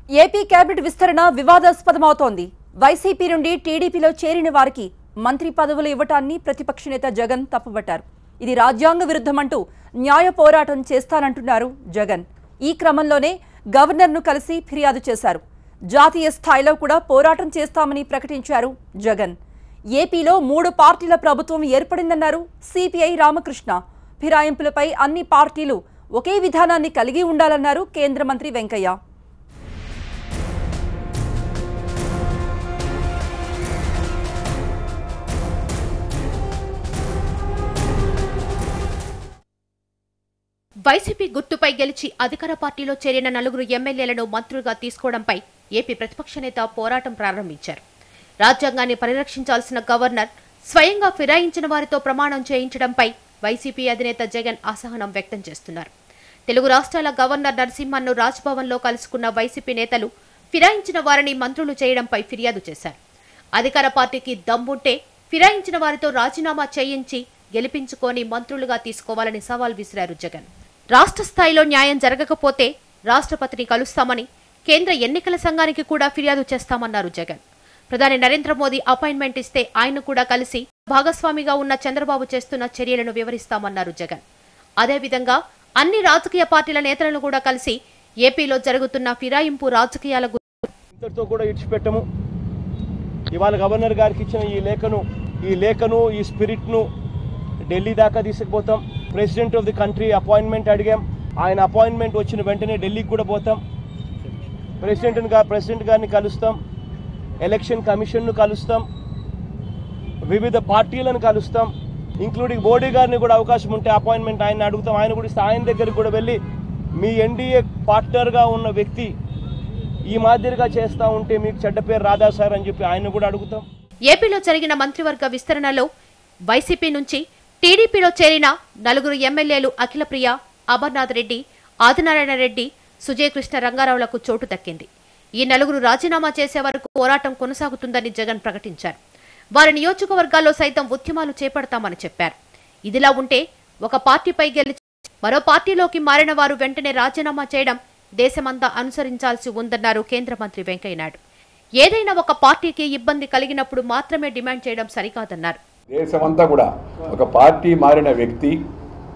AP cabinet విస్తరణ వివాదాస్పదమవుతోంది. YCP నుండి టీడీపీలో చేరిన వారికి మంత్రి పదవులు ఇవ్వటాన్ని ప్రతిపక్ష నేత జగన్ తప్పుబట్టారు. ఇది రాజ్యాంగ విరుద్ధమంటూ న్యాయ పోరాటం చేస్తానంటున్నారు జగన్. ఈ క్రమంలోనే గవర్నర్ను కలిసి ఫిర్యాదు చేశారు. జాతీయ స్థాయిలో కూడా పోరాటం చేస్తామని ప్రకటించారు జగన్. ఏపీలో 3 పార్టీల ప్రభుత్వం ఏర్పడిందన్నారు సిపిఐ రామకృష్ణ. ఫిరాయింపులపై అన్ని పార్టీలు ఒకే విధానాన్ని కలిగి ఉండాలన్నారు కేంద్ర మంత్రి వెంకయ్య. వైసీపీ గుర్తుపై గెలిచి అధికార పార్టీలో చేరిన 4 ఎమ్మెల్యేలను మంత్రులుగా తీసుకోవడంపై ఏపీ ప్రతిపక్ష నేత పోరాటం ప్రారంభించారు. రాజ్యాంగాన్ని పరిరక్షించాల్సిన గవర్నర్ స్వయంగా ఫిరాయించిన వారితో ప్రమాణం చేయించడంపై వైసీపీ అధినేత జగన్ అసహనం వ్యక్తం చేస్తున్నారు. తెలుగు రాష్ట్రాల గవర్నర్ నరసింహన్ను రాజ్భవన్లో కలుసుకున్న వైసీపీ నేతలు ఫిరాయించిన వారిని మంత్రులు చేయడంపై ఫిర్యాదు చేశారు. అధికార పార్టీకి దమ్ముంటే ఫిరాయించిన వారితో రాజీనామా చేయించి గెలిపించుకొని మంత్రులుగా తీసుకోవాలని సవాల్ విసిరారు జగన్. రాష్ట్ర స్థాయిలో న్యాయం జరగకపోతే రాష్ట్రపతిని కలుస్తామని, కేంద్ర ఎన్నికల సంఘానికి కూడా ఫిర్యాదు చేస్తామన్నారు జగన్. ప్రధాని నరేంద్ర మోదీ అపాయింట్మెంట్ ఇస్తే ఆయన కూడా కలిసి భాగస్వామిగా ఉన్న చంద్రబాబు చేస్తున్న చర్యలను వివరిస్తామన్నారు జగన్. అదేవిధంగా అన్ని రాజకీయ పార్టీల నేతలను కూడా కలిసి ఏపీలో జరుగుతున్న ఫిరాయింపు రాజకీయాల గురించి కూడా ఇచ్చిపెట్టము. ఇవాళ గవర్నర్ గారికి ఇచ్చిన ఈ లేఖను ఈ స్పిరిట్ను ఢిల్లీ దాకా తీసుకుపోతాం. President of the country appointment అడిగాం. ఆయన అపాయింట్మెంట్ వచ్చిన వెంటనే ఢిల్లీకి కూడా పోతాం. ప్రెసిడెంట్ గారిని కలుస్తాం, ఎలక్షన్ కమిషన్ను కలుస్తాం, వివిధ పార్టీలను కలుస్తాం, ఇంక్లూడింగ్ మోడీ గారిని కూడా అవకాశం ఉంటే అపాయింట్మెంట్ ఆయన అడుగుతాం. ఆయన కూడా ఇస్తే ఆయన దగ్గరికి కూడా వెళ్ళి మీ ఎన్డీఏ పార్ట్నర్గా ఉన్న వ్యక్తి ఈ మాదిరిగా చేస్తూ ఉంటే మీకు చెడ్డ పేరు రాదా సార్ అని చెప్పి ఆయన కూడా అడుగుతాం. ఏపీలో జరిగిన మంత్రివర్గ విస్తరణలో వైసీపీ నుంచి టీడీపీలో చేరిన 4 ఎమ్మెల్యేలు అఖిలప్రియ, అమర్నాథ్ రెడ్డి, ఆదినారాయణ రెడ్డి, సుజయ్ కృష్ణ రంగారావులకు చోటు దక్కింది. ఈ 4 రాజీనామా చేసే వరకు పోరాటం కొనసాగుతుందని జగన్ ప్రకటించారు. వారి నియోజకవర్గాల్లో సైతం ఉద్యమాలు చేపడతామని చెప్పారు. ఇదిలా ఉంటే ఒక పార్టీపై గెలిచి మరో పార్టీలోకి మారిన వారు వెంటనే రాజీనామా చేయడం దేశమంతా అనుసరించాల్సి ఉందన్నారు కేంద్ర మంత్రి వెంకయ్యనాయుడు. ఏదైనా ఒక పార్టీకి ఇబ్బంది కలిగినప్పుడు మాత్రమే డిమాండ్ చేయడం సరికాదన్నారు. దేశమంతా కూడా ఒక పార్టీ మారిన వ్యక్తి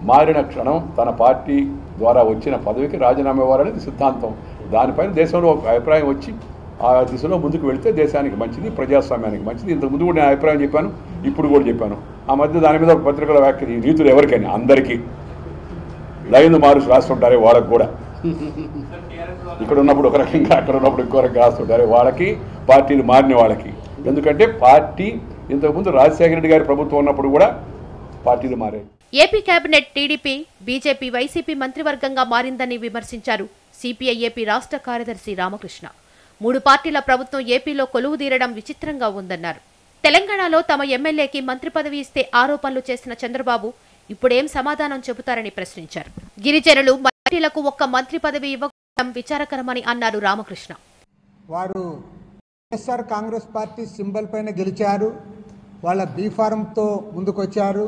మారిన క్షణం తన పార్టీ ద్వారా వచ్చిన పదవికి రాజీనామా ఇవ్వాలనేది సిద్ధాంతం. దానిపైన దేశంలో ఒక అభిప్రాయం వచ్చి ఆ దిశలో ముందుకు వెళితే దేశానికి మంచిది, ప్రజాస్వామ్యానికి మంచిది. ఇంతకుముందు కూడా నేను అభిప్రాయం చెప్పాను, ఇప్పుడు కూడా చెప్పాను. ఆ మధ్య దాని మీద ఒక పత్రికల వ్యాఖ్య రీతులు ఎవరికైనా అందరికీ లైన్ మారుసి రాస్తుంటారే వాళ్ళకు కూడా ఇక్కడ ఉన్నప్పుడు ఒక రకంగా అక్కడ ఉన్నప్పుడు ఇంకో రకంగా రాస్తుంటారే వాళ్ళకి, పార్టీలు మారిన వాళ్ళకి. ఎందుకంటే పార్టీ ఇంతకుముందు రాజశేఖర రెడ్డి గారి ప్రభుత్వం ఉన్నప్పుడు కూడా పార్టీలు మారాయి. AP cabinet TDP, BJP, YCP మంత్రివర్గంగా మారిందని విమర్శించారు సిపిఐ ఏపీ రాష్ట్ర కార్యదర్శి రామకృష్ణ. 3 పార్టీల ప్రభుత్వం ఏపీలో కొలువుదీరడం విచిత్రంగా ఉందన్నారు. తెలంగాణలో తమ ఎమ్మెల్యేకి మంత్రి పదవి ఇస్తే ఆరోపణలు చేసిన చంద్రబాబు ఇప్పుడేం సమాధానం చెబుతారని ప్రశ్నించారు. గిరిజనులు పార్టీలకు ఒక్క మంత్రి పదవి ఇవ్వడం విచారకరమని అన్నారు రామకృష్ణ. వారు వైఎస్ఆర్ కాంగ్రెస్ పార్టీ సింబల్ పైన గెలిచారు, వాళ్ళ బీఫారంతో ముందుకొచ్చారు.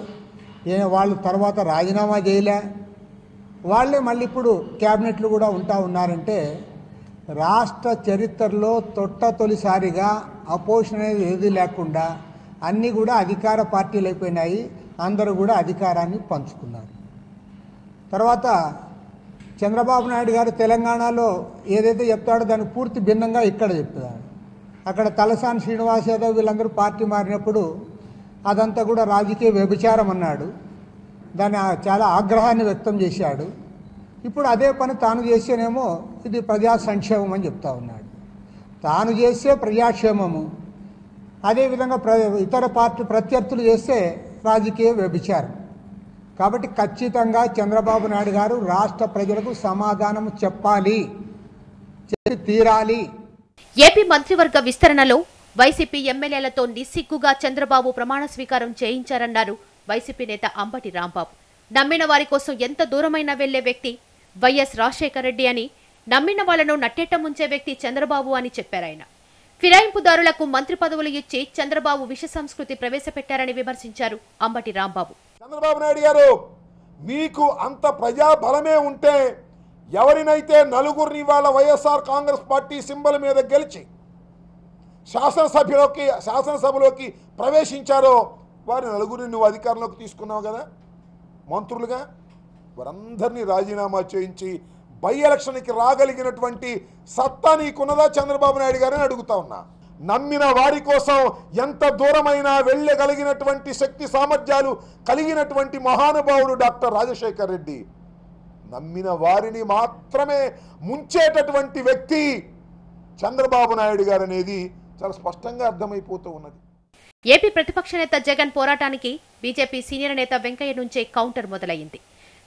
వాళ్ళు తర్వాత రాజీనామా చేయలే, వాళ్ళే మళ్ళీ ఇప్పుడు క్యాబినెట్లు కూడా ఉన్నారంటే రాష్ట్ర చరిత్రలో తొలిసారిగా అపోజిషన్ అనేది ఏది లేకుండా అన్నీ కూడా అధికార పార్టీలు అయిపోయినాయి. అందరూ కూడా అధికారాన్ని పంచుకున్నారు. తర్వాత చంద్రబాబు నాయుడు గారు తెలంగాణలో ఏదైతే చెప్తాడో దానికి పూర్తి భిన్నంగా ఇక్కడ చెప్తాడు. అక్కడ తలసాని శ్రీనివాస్ యాదవ్ వీళ్ళందరూ పార్టీ మారినప్పుడు అదంతా కూడా రాజకీయ వ్యభిచారం అన్నాడు. దాన్ని చాలా ఆగ్రహాన్ని వ్యక్తం చేశాడు. ఇప్పుడు అదే పని తాను చేసేనేమో ఇది ప్రజా సంక్షేమం అని చెప్తా ఉన్నాడు. తాను చేసే ప్రజాక్షేమము, అదేవిధంగా ఇతర పార్టీ ప్రత్యర్థులు చేస్తే రాజకీయ వ్యభిచారం. కాబట్టి ఖచ్చితంగా చంద్రబాబు నాయుడు గారు రాష్ట్ర ప్రజలకు సమాధానం చెప్పాలి, చెప్పి తీరాలి. ఏపీ మంత్రివర్గ విస్తరణలో వైసీపీ ఎమ్మెల్యేలతో నిస్సిగ్గుగా చంద్రబాబు ప్రమాణ స్వీకారం చేయించారన్నారు వైసీపీ నేత అంబటి రాంబాబు. నమ్మిన వారి కోసం ఎంత దూరమైనా వెళ్లే వ్యక్తి వైఎస్ రాజశేఖర రెడ్డి అని, నమ్మిన వాళ్లను నట్టేట ముంచే వ్యక్తి చంద్రబాబు అని చెప్పారాయన. ఫిరాయింపుదారులకు మంత్రి పదవులు ఇచ్చి చంద్రబాబు విష సంస్కృతి ప్రవేశపెట్టారని విమర్శించారు అంబటి రాంబాబు. చంద్రబాబు నాయుడు గారు, మీకు అంత ప్రజా బలమే ఉంటే ఎవరినైతే నలుగురిని ఇవాళ వైఎస్ఆర్ కాంగ్రెస్ పార్టీ సింబల్ మీద గెలిచి శాసనసభలోకి ప్రవేశించారో వారి నలుగురిని నువ్వు అధికారంలోకి తీసుకున్నావు కదా మంత్రులుగా, వారందరినీ రాజీనామా చేయించి బై ఎలక్షన్కి రాగలిగినటువంటి సత్తా నీకున్నదా చంద్రబాబు నాయుడు గారిని అడుగుతా ఉన్నా. నమ్మిన వారి కోసం ఎంత దూరమైనా వెళ్ళగలిగినటువంటి శక్తి సామర్థ్యాలు కలిగినటువంటి మహానుభావుడు డాక్టర్ రాజశేఖర్ రెడ్డి. నమ్మిన వారిని మాత్రమే ముంచేటటువంటి వ్యక్తి చంద్రబాబు నాయుడు గారు అనేది చాలా స్పష్టంగా అర్థమైపోతూ ఉన్నది. ఏపీ ప్రతిపక్ష నేత జగన్ పోరాటానికి బీజేపీ సీనియర్ నేత వెంకయ్య నుంచే కౌంటర్ మొదలైంది.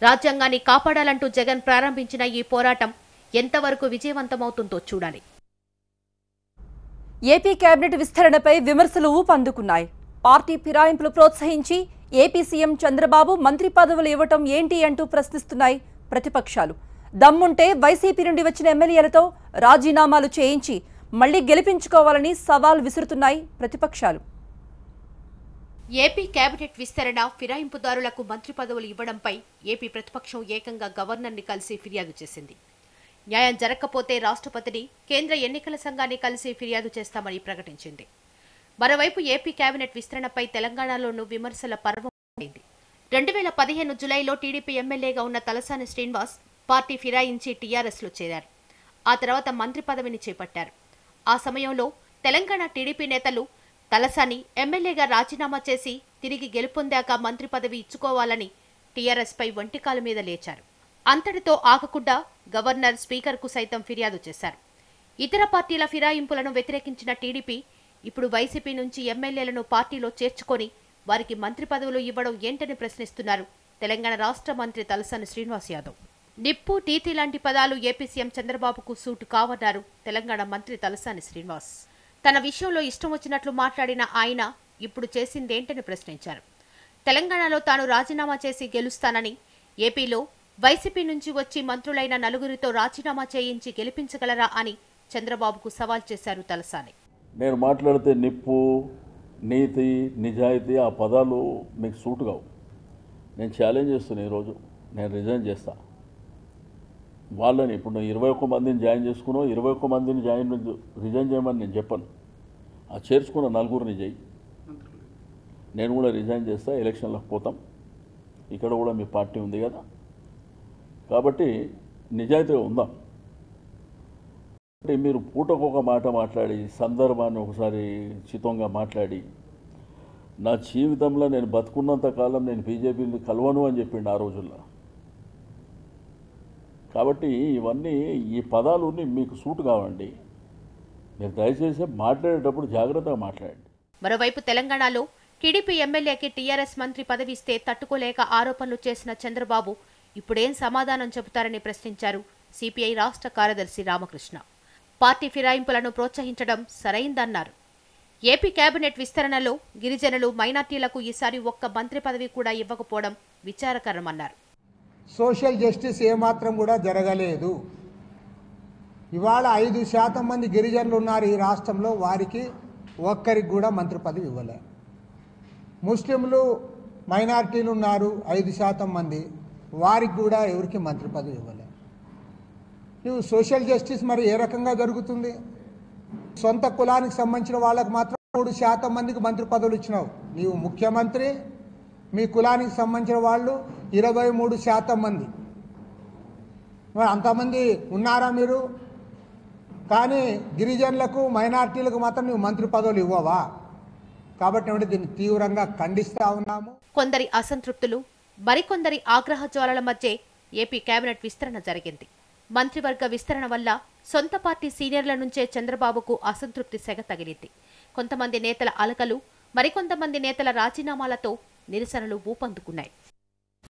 రాజ్యాంగాన్ని కాపాడాలంటూ జగన్ ప్రారంభించిన ఈ పోరాటం ఎంతవరకు విజయవంతమవుతుందో చూడాలి. ఏపీ కేబినెట్ విస్తరణపై విమర్శలు ఊపందుకున్నాయి. పార్టీ ఫిరాయింపులు ప్రోత్సహించి ఏపీ సీఎం చంద్రబాబు మంత్రి పదవులు ఇవ్వటం ఏంటి అంటూ ప్రశ్నిస్తున్నాయి ప్రతిపక్షాలు. దమ్ముంటే వైసీపీ నుండి వచ్చిన ఎమ్మెల్యేలతో రాజీనామాలు చేయించి మళ్లీ గెలిపించుకోవాలని సవాల్ విసురుతున్నాయి ప్రతిపక్షాలు. ఏపీ కేబినెట్ విస్తరణ, ఫిరాయింపుదారులకు మంత్రి పదవులు ఇవ్వడంపై ఏపీ ప్రతిపక్షం ఏకంగా గవర్నర్ని కలిసి ఫిర్యాదు చేసింది. న్యాయం జరగకపోతే రాష్ట్రపతిని, కేంద్ర ఎన్నికల సంఘాన్ని కలిసి ఫిర్యాదు చేస్తామని ప్రకటించింది. మరోవైపు ఏపీ కేబినెట్ విస్తరణపై తెలంగాణలోనూ విమర్శల పర్వం అయింది. 2015 జులైలో టీడీపీ ఎమ్మెల్యేగా ఉన్న తలసాని శ్రీనివాస్ పార్టీ ఫిరాయించి టీఆర్ఎస్లో చేరారు. ఆ తర్వాత మంత్రి పదవిని చేపట్టారు. ఆ సమయంలో తెలంగాణ టీడీపీ నేతలు తలసాని ఎమ్మెల్యేగా రాజీనామా చేసి తిరిగి గెలుపొందాక మంత్రి పదవి ఇచ్చుకోవాలని టీఆర్ఎస్పై వంటికాల మీద లేచారు. అంతటితో ఆగకుండా గవర్నర్, స్పీకర్కు సైతం ఫిర్యాదు చేశారు. ఇతర పార్టీల ఫిరాయింపులను వ్యతిరేకించిన టీడీపీ ఇప్పుడు వైసీపీ నుంచి ఎమ్మెల్యేలను పార్టీలో చేర్చుకొని వారికి మంత్రి పదవులు ఇవ్వడం ఏంటని ప్రశ్నిస్తున్నారు తెలంగాణ రాష్ట్ర మంత్రి తలసాని శ్రీనివాస్ యాదవ్. నిప్పు, టీతి లాంటి పదాలు ఏపీ సీఎం చంద్రబాబుకు సూటు కావన్నారు తెలంగాణ మంత్రి తలసాని శ్రీనివాస్. తన విషయంలో ఇష్టం వచ్చినట్లు మాట్లాడిన ఆయన ఇప్పుడు చేసిందేంటని ప్రశ్నించారు. తెలంగాణలో తాను రాజీనామా చేసి గెలుస్తానని, ఏపీలో వైసీపీ నుంచి వచ్చి మంత్రులైన నలుగురితో రాజీనామా చేయించి గెలిపించగలరా అని చంద్రబాబుకు సవాల్ చేశారు తలసాని. నేను మాట్లాడితే నిప్పు, నీతి, నిజాయితీ ఆ పదాలు మీకు సూట్ కావు. నేను ఛాలెంజ్ చేస్తున్నా, ఈరోజు నేను రిజైన్ చేస్తా. వాళ్ళని ఇప్పుడు నేను 21 మందిని జాయిన్ చేసుకున్నావు, 21 మందిని రిజైన్ చేయమని నేను చెప్పను. ఆ చేర్చుకున్న నలుగురిని చేయి. నేను కూడా రిజైన్ చేస్తా, ఎలక్షన్లకు పోతాం. ఇక్కడ కూడా మీ పార్టీ ఉంది కదా, కాబట్టి నిజాయితీగా ఉందాం. అంటే మీరు పూటకొక మాట మాట్లాడి, సందర్భాన్ని ఒకసారి చితంగా మాట్లాడి, నా జీవితంలో నేను బతుకున్నంత కాలం నేను బీజేపీని కలవను అని చెప్పిండు ఆ రోజుల్లో. కాబట్టి ఇవన్నీ ఈ పదాలు మీకు సూట్ కావండి. మీరు దయచేసి మాట్లాడేటప్పుడు జాగ్రత్తగా మాట్లాడండి. మరోవైపు తెలంగాణలో టీడీపీ ఎమ్మెల్యేకి టీఆర్ఎస్ మంత్రి పదవి ఇస్తే తట్టుకోలేక ఆరోపణలు చేసిన చంద్రబాబు ఇప్పుడేం సమాధానం చెబుతారని ప్రశ్నించారు సిపిఐ రాష్ట్ర కార్యదర్శి రామకృష్ణ. పార్టీ ఫిరాయింపులను ప్రోత్సహించడం సరైందన్నారు. ఏపీ కేబినెట్ విస్తరణలో గిరిజనులు, మైనార్టీలకు ఈసారి ఒక్క మంత్రి పదవి కూడా ఇవ్వకపోవడం విచారకరమన్నారు. సోషల్ జస్టిస్ ఏమాత్రం కూడా జరగలేదు. ఇవాళ 5% మంది గిరిజనులు ఉన్నారు ఈ రాష్ట్రంలో, వారికి ఒక్కరికి కూడా మంత్రి పదవి ఇవ్వలే. ముస్లింలు, మైనార్టీలు ఉన్నారు 5% మంది, వారికి కూడా ఎవరికి మంత్రి పదవి ఇవ్వలే. నువ్వు సోషల్ జస్టిస్ మరి ఏ రకంగా జరుగుతుంది? సొంత కులానికి సంబంధించిన వాళ్ళకు మాత్రం 3% మందికి మంత్రి పదవులు ఇచ్చినావు. నీవు ముఖ్యమంత్రి, మీ కులానికి సంబంధించిన వాళ్ళు 23% మంది. మరి అంతమంది ఉన్నారా మీరు? కానీ గిరిజనులకు, మైనార్టీలకు మాత్రం నువ్వు మంత్రి పదవులు ఇవ్వవా? కాబట్టి దీన్ని తీవ్రంగా ఖండిస్తా ఉన్నాము. కొందరి అసంతృప్తులు, మరికొందరి ఆగ్రహ జ్వాలల మధ్య ఏపీ కేబినెట్ విస్తరణ జరిగింది. మంత్రివర్గ విస్తరణ వల్ల సొంత పార్టీ సీనియర్ల నుంచే చంద్రబాబుకు అసంతృప్తి సెగ తగిలింది. కొంతమంది నేతల అలకలు, మరికొంతమంది నేతల రాజీనామాలతో నిరసనలు ఊపందుకున్నాయి.